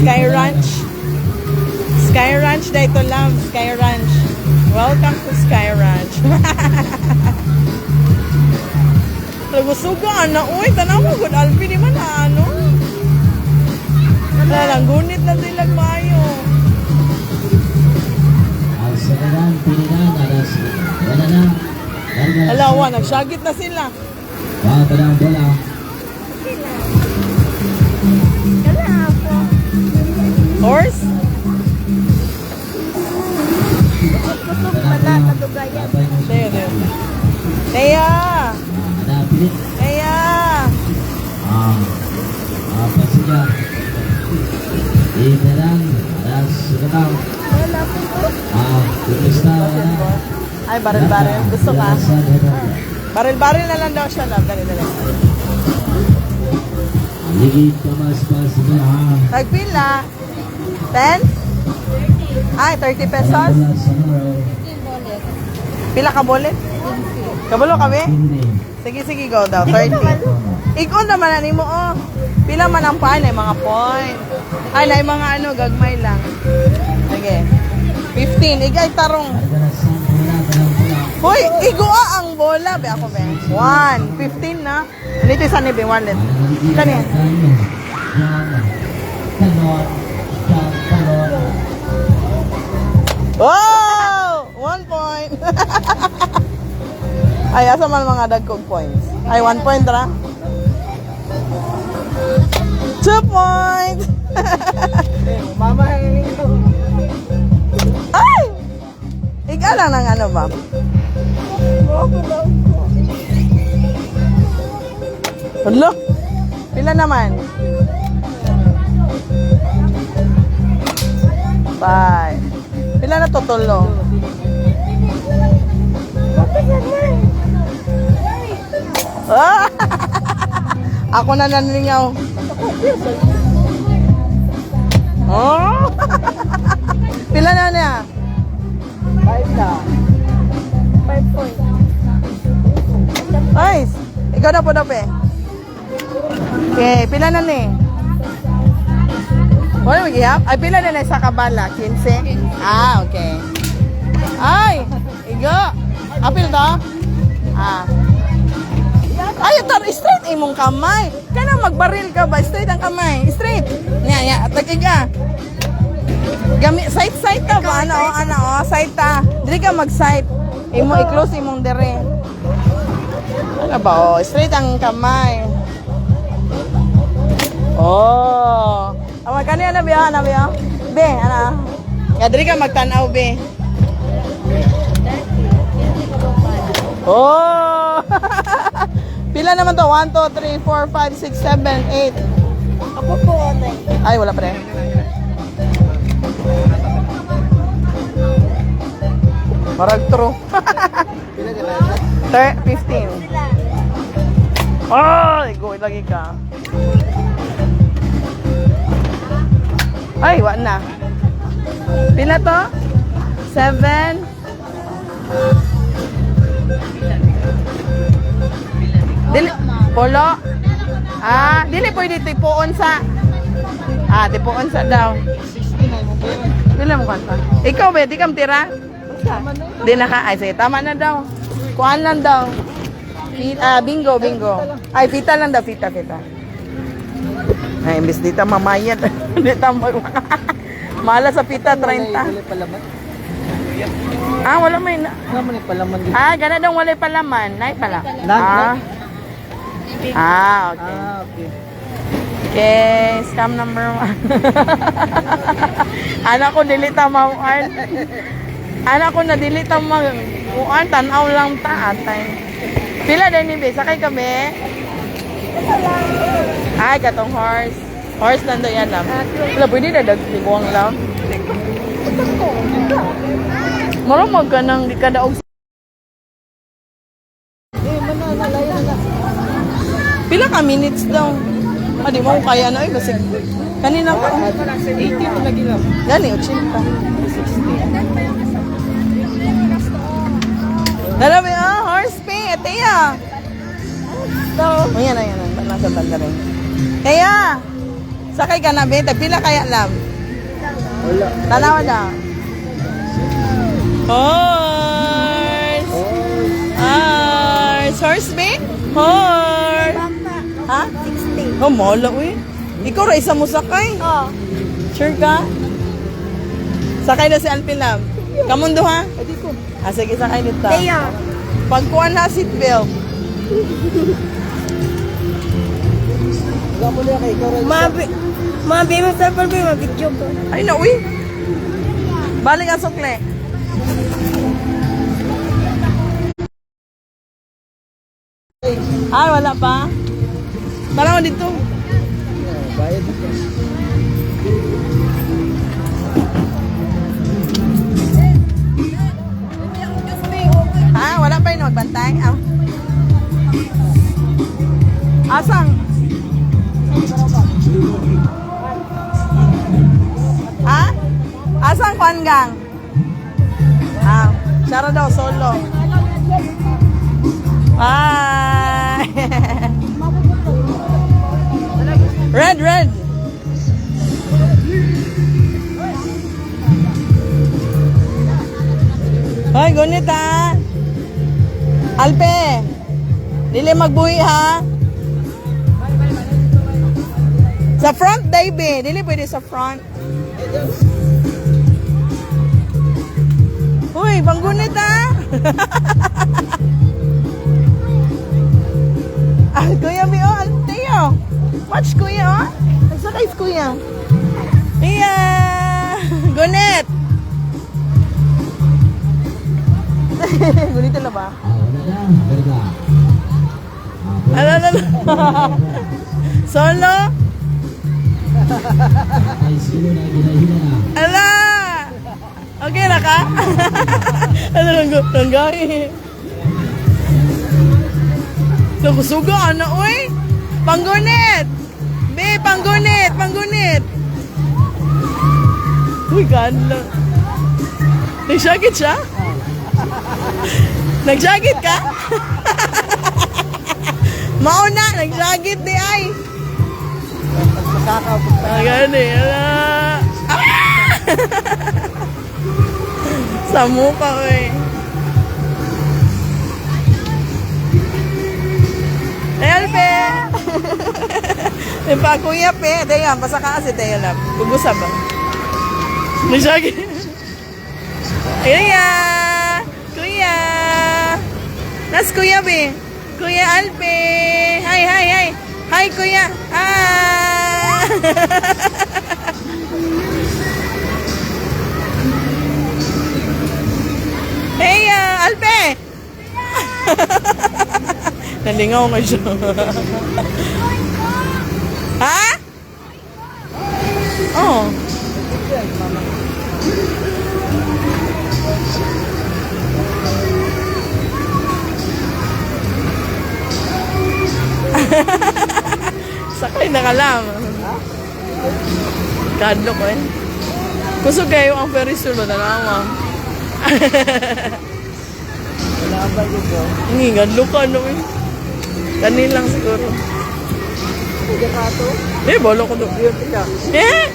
Sky Ranch. Sky Ranch dito love. Sky Ranch. Welcome to Sky Ranch. Nagusuga na. Uy, tanaw mo. Good Alpi di man na ano. Lang, gunit na sila mayo. Ang sakaran, pilihan, alas, wala na. Alawa, nagsagit na sila. Wow, tanang bola. Horse? Deo, Deo. Dea! Ada pilit. Dea! Apa saja. Inerang, alas, sukataw. Kumista, wala. Ay, baril-baril. Gusto ka? Baril-baril na lang daw siya, love. Dali. Ligid pa mas na. Nagpila? 10? Ay, 30 pesos? Pila ka bolet? Kabulo kami? Sige, go daw. 30. Ikon naman ani mo, oh. Pila man ang paan, ay mga point. Ay, na mga ano, gagmay lang. Sige. 15. Igay tarong. Hoy, igua ang bola. Be ako, be. 1. 15 na. Dito sa ni be, wallet. Kani? Wow! 1 point. Ay, asa man mga dagkog points. Ay, 1 point ra. 2 points. Mama, hiling ko. Ay! Iga lang ng ano ba? Hello? Pila naman? Bye. Pila na tutulo? Ah! Ako na naningaw. Oh! Pila na niya? 5 na. 5 points. Nice. Ikaw na po daw, pe. Okay, pila na ni? Wala mag-ihap? Ay, pila na sa kabala? 15? Ah, okay. Ay, iga. Apil to? Ah. Ay, ito, straight imong kamay. Kana magbaril ka ba? Straight ang kamay. Straight. Nya, tagiga. Side ka ba? Ano, side ta. Dili ka mag-side. I-close imong dire. Ano ba, oh? Straight ang kamay. Oh. Awa, kanina na biya? Be, ano? Nga, dili ka magtanaw, be. Oh! Pila naman to? 1, 2, 3, 4, 5, 6, 7, 8. Ako po, Onay. Ay, wala pa rin. Marag true. 15. Ay, go lagi ka. Ay, wala na. Pila to? 7. Dili, polo? Ah, dili pwede tipuon sa. Ah, tipuon sa daw. 69 mo po yun. Pila mo kanta? Ikaw, be, di kam tira? Di na ka. Ay, sige, tama na daw. Kuhaan lang daw. Bingo. Ay, fita lang daw, fita. Ay, imbis dito mamayad. Dito Mala sa pita, 30. Wala palaman. Ah, wala may na. Wala mo ni palaman dito. Ah, gana daw wala palaman. Nay pala. Na? Okay. Okay. Okay, scam number 1. Anak ko dilita mauan. Anak ko na dilita mauan, tanaw lang ta atay. Pila din ni be, sakay ka be? Ay, katong horse. Horse nando yan lang. Wala, pwede na dagtibong lang. Marumag ka nang di ka daog. Pila ka minutes daw? Ah, di mo kaya na. Ay, kasi kanina pa. 80 mo lagi lang. Gani, 80. Nalabi, horse pay. Teya. So, ayan. Nasa banda rin. Teya! Sakay ka na, be. Pila kaya lang? Wala. Tanawa na. Horse! Horse! Horse, be? Horse! Ha? 60. Oh, mala, uy. Ikaw ra isa mo sakay. Oh. Sure ka? Sakay na si Alpilam. Kamundo, ha? Adi ko. Ah, sige, sakay dito. Kaya. Pagkuhan na seatbelt. Wala mo na kay ikaw rin. Mabi mo sa palbi, mabidyo ko. Ay, na, uy. Balik ang sukle. Ay, wala pa. Tara mo dito. Bayad dito. Ha? Wala pa yun magbantay? Ah. Asang? Ha? Asang Kwangang? Ah, siya daw, solo. Bye! Red, red! Hoy, gunit ha! Alpe! Dili magbuhi ha! Sa front, baby! Dili pwede sa front. Uy, panggunit ha! Ah, Kuya Bio, Alteo! Watch Kuya, oh! Nagsakay si Kuya. Iya! Gunit! Gunit na ba? Wala na. Balik ka. Solo? Ay, sino na ginahina na. Ala! Okay na ka? Ano lang gawin? Nakusuga, ano, uy? Panggunit! Be, panggunit! Panggunit! Uy, ganda. Nag-jacket siya? Nag-jacket ka? Mauna, nag-jacket di ay. Makakabot na. Gani, ala. Ah! Sa mukha, uy. Ayan, pe. May pa, kuya, pe. Tayo, basta ka kasi tayo lang. Bugusab ba? Nasyagi. Kuya! Kuya! Nas kuya, be. Kuya Alpe. Hi, hi, hi. Hi, kuya. Ah! Hey, Alpe! Nalingaw nga siya. Ha? Oh. Sakay na ka lang. Kadlo ko eh. Kusog kayo ang Ferris wheel na naman. Wala ba dito? Hindi, kadlo ka no eh. Kanin lang siguro. Hindi ka to? Eh, bolo ko doon. Beauty ka. Eh?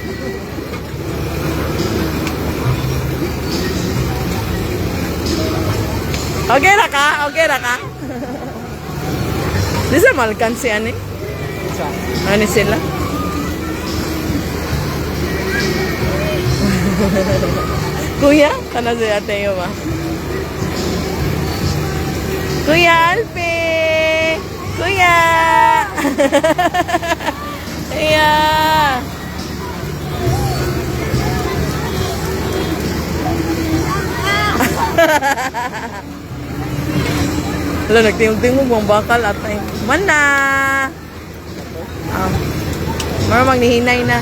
Okay na ka? Okay na ka? Di sa malkan si ani? Isa. Ano sila? Kuya? Kana si ate yung ba? Kuya Alpe! Kuya! Kuya! Wala, nagtingog-tingog ang bakal at ay, mana! Marang nihinay na.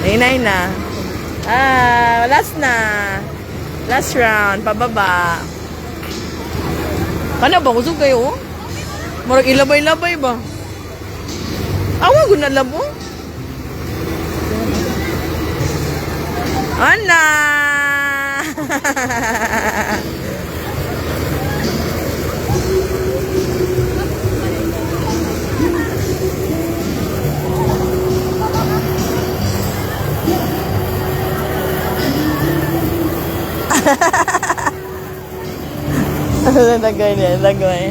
Nihinay na. Ah, last na. Last round, pababa. Ano ba? Kusog kayo, oh? Marag ilabay-labay ba? Awa, guna labo. Ana! Lagay niya, lagay.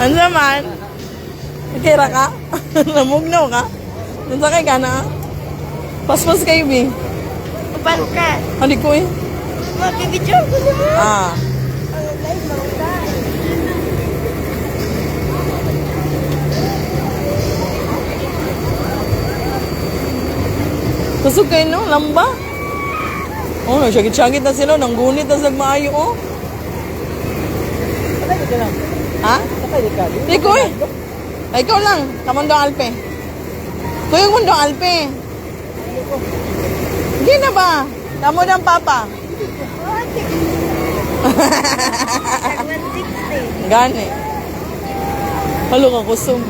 Ano naman? Itira ka? Namugnaw ka? Nansakay ka na? Paspas kayo, Bi. Pagka. Hindi ko eh. Makibidyo ko naman. Ah. Ang live mo ka. Kusog kayo, no? Lamba. Oh, nagsagit-sagit na sila. Nanggunit na sa maayo, oh. Sakay ka lang. Ha? Sakay ka. Hindi ko eh. Ay, ikaw lang. Kamandong Alpe. Kuya Mundo Alpe. Hindi na ba? Tamo ng papa. Gani. Halo ka kusog.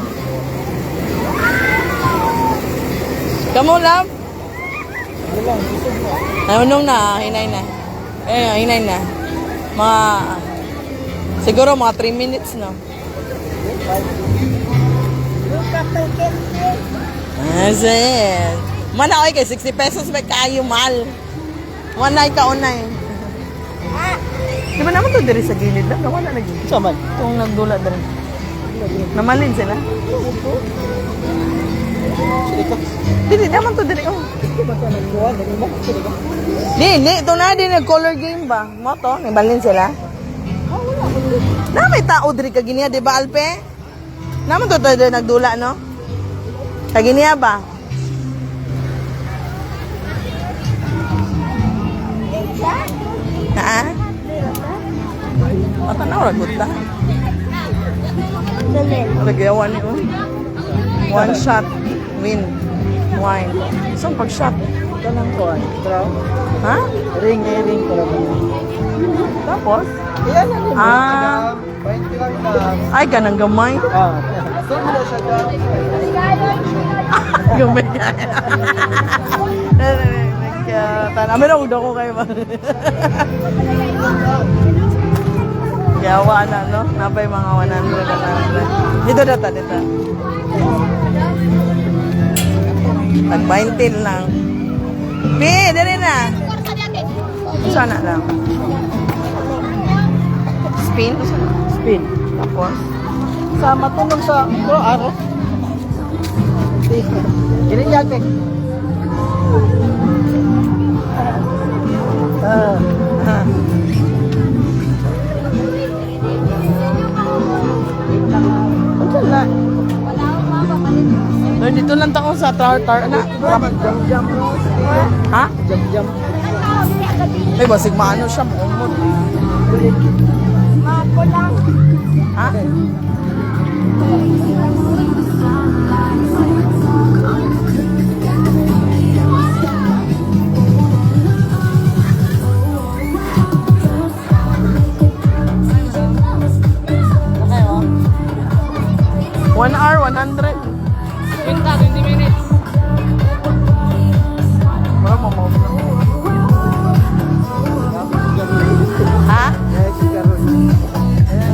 Kamu lang? Ano lang, busog mo. Ayun na, hinay na. Hinay na. Siguro mga 3 minutes na. That's it. Manay kay 60 pesos may kayo mal. Manay ka unay. Di ba naman to diri sa gilid lang? Wala na lagi. Saman. Itong nagdula diri. Namalin sila? Sige ka. Dili naman to diri. Oh. Hindi ba ito nagkuha? Hindi mo? Sige ka. Di, ito na din nag-color game ba? Mo to, nabalin sila. Na may tao diri kaginiya, di ba Alpe? Naman to tayo nagdula, no? Kaginiya ba? Ha? At na ora gud ta. Dali. Lagayawan ni oh. One shot win wine. Isang pag-shot. Ito lang kuha. Draw. Ha? Ring ko lang. Tapos? Iyan na din. Ah. 20 lang na. Ay, ganang gamay. Ah. So, mula siya ka. Gamay kaya. Tanami na udo ko kayo ba? Yawa na, no? Napay mga 100 na. Dito data, dito. Tag-20 lang. Pi, dali na. Sana lang. Spin? Spin. Tapos? Sa matunog sa araw. Gini yate. Ah. Ano na? Dito lang taon sa tar na. Jam-jam. Ha? Jam-jam. Ay, basig maano siya, maumot. Mako lang. Ha? Okay, oh. 1 hour, 100. 20 minutes. Wala mo mo. Ha?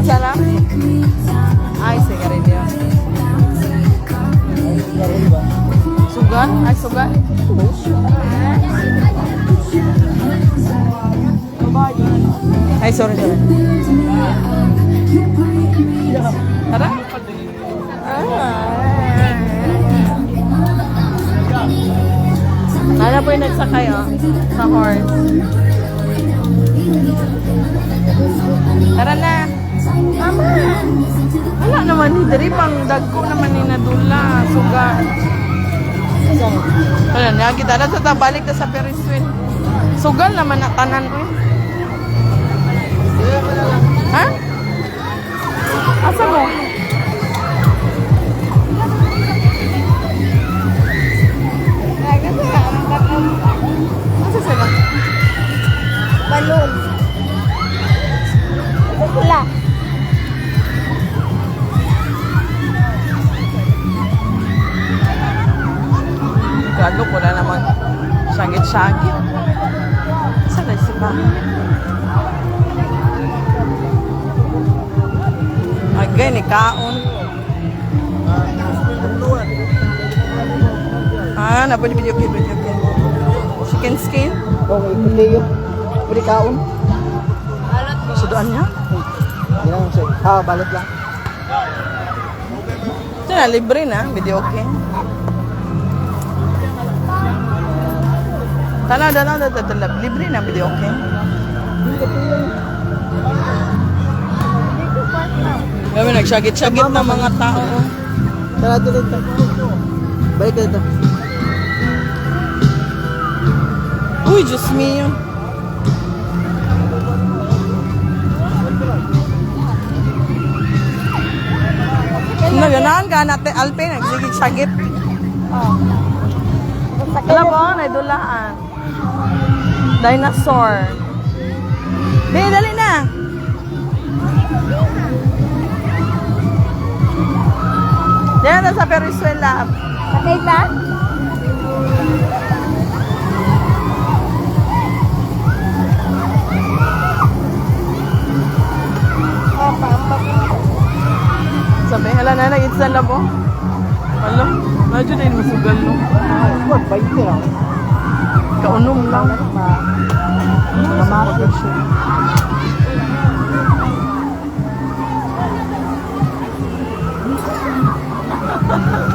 Sarap? Ay, sigarilyo. Sugan? Ay, sugan? Ay, sorry. Tara? Nana po yung nagsakay, oh. Sa horse. Tara na. Mama! Wala naman ni Dari pang dagko naman ni Nadula. Sugar. Wala na. Kita na sa balik na sa Ferris wheel. Sugal naman na tanan ko. Ha? Asa mo? Asa sila? Balon. Pula. Gado ko na naman. Sagit-sagit. Saan na sila? Agay, ni kaon. Ah, napod video kid. Chicken skin? Okay, pwede yun. Pwede kaon. Sa Sudan niya? Hindi lang siya. Ah, balot lang. Ito na, libre na. Video okay. Tala. Libre na, video okay. Kami nagsagit-sagit na mga tao. Tara, dito. Balik ka dito. Uy, Diyos mio. Naganaan ka natin, Alpe, nagsigit-sagit. Alam ko, naidulaan. Dinosaur. Dali na. Diyan na sa Periswela. Sakay ba? Sabi, hala na, nag-itsan na po. Hala, medyo na yun masugal, no? Wag, 20 lang. Kaunom lang. Mga muscle siya.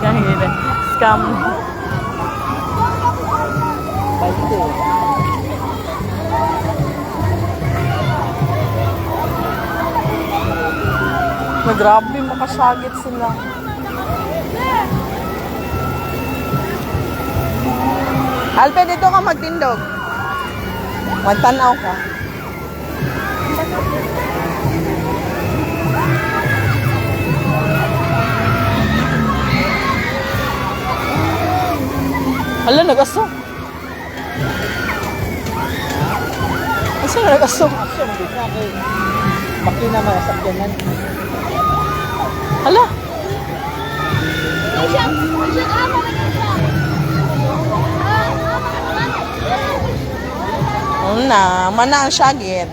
Kahit scam. 20. Grabe, makasagit sila. Alpe, dito ka magtindog. Magtanaw ka. Hala, nag-aso. Asa na nag-aso? Action, hindi na kay makina mga sakyanan. Hala. Mana ang syagit.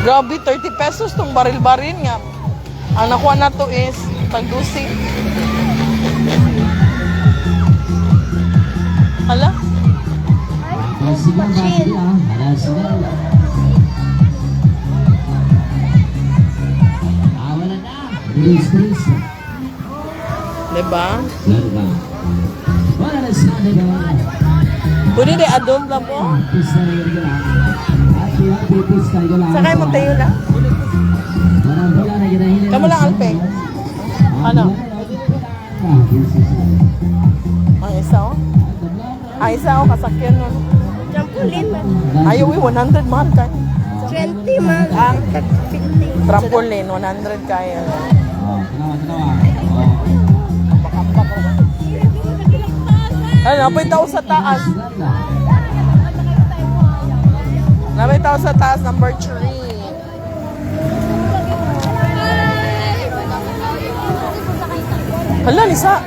Grabe, 30 pesos tong baril-baril nga. Ang nakuha na to is tag-dusi. Hala? Tricycle ba sila? Tricycle. Wala na. Bilis. Diba? Diba? Wala na sa diba? Pwede di adom lang po. Pista na yun lang. Happy pista yun lang. Sakay mo tayo lang. Wala na ginahili. Kamu lang, Alpe. Ano? Ang isa oh. Ang isa oh, kasakyan nun. Trampolin man. Ayaw 100 mahal ka. 20 man. Ang 50. Trampoline, 100 kaya. Tanawa. Ano, napay tao sa taas. Napay tao sa taas, number 3. Hala, Lisa.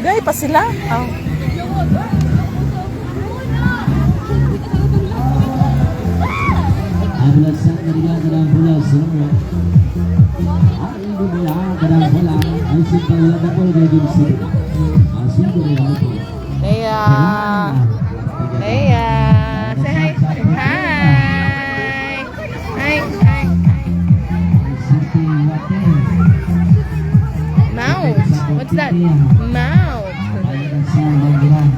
Gay pa sila. Oh. Ambulans sa kanila kadang ambulans. Ibu bola kadang bola. Asyik bola bapol gajim sih. Asyik bola bapol. Leia. Leia. Say hi. Hi. Mouse. What's that? Mouse.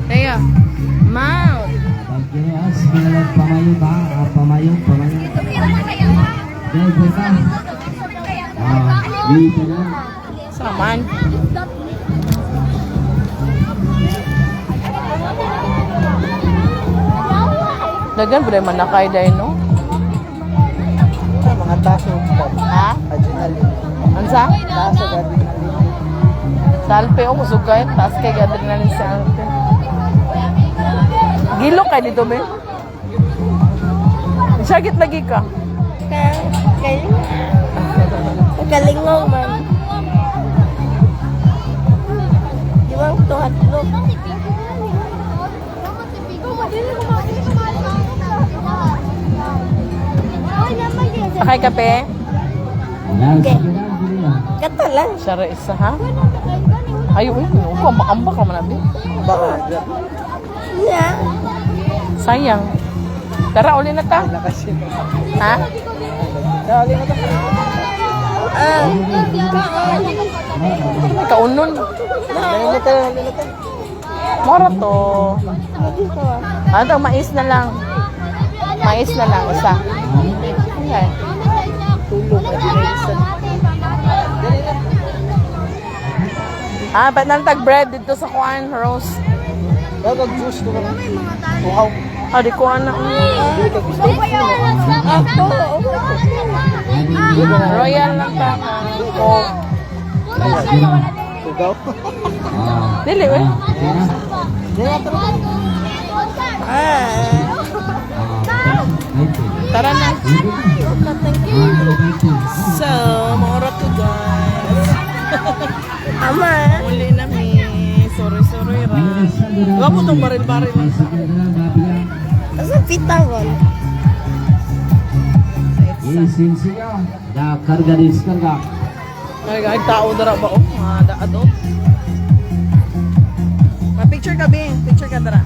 Leia. Mouse. Pemayu. Dito na. Saman. Dagan ba man nakay dai no? Mga taso. Ha? Adrenaline. Ansa? Taso, adrenaline. Salpe o musugay, tas kay adrenaline sa alpe. Gilo kay dito be. Sakit lagi ka. Kalingong man. Di ba ito hatlog? Sakay kape? Katalan. Sara isa ha? Ayaw ko ambak-ambak naman abi. Baka. Yeah. Sayang. Tara, uli na ta. Ha? Tara, uli na to. Kaunon. Dali na to, dali na to. Mora to. Ano to, mais na lang. Mais na lang, isa. Okay. Tulong, at isa. Ba't nantag bread dito sa kuan, Rose? Dapat juice ko ba? Uhaw. Di ko na. Royal lang ta. Oh. Sugaw. Dili, eh. Tara na. So, maura to guys. Ama. Uli na mi. Sorry ra. Wala po itong baril-baril lang sa. Asa pitangon? Isin siya. Da karga diskarga. Ay, tao dara ba? Oh, daad oh. Ma-picture ka, Bing. Picture ka dara.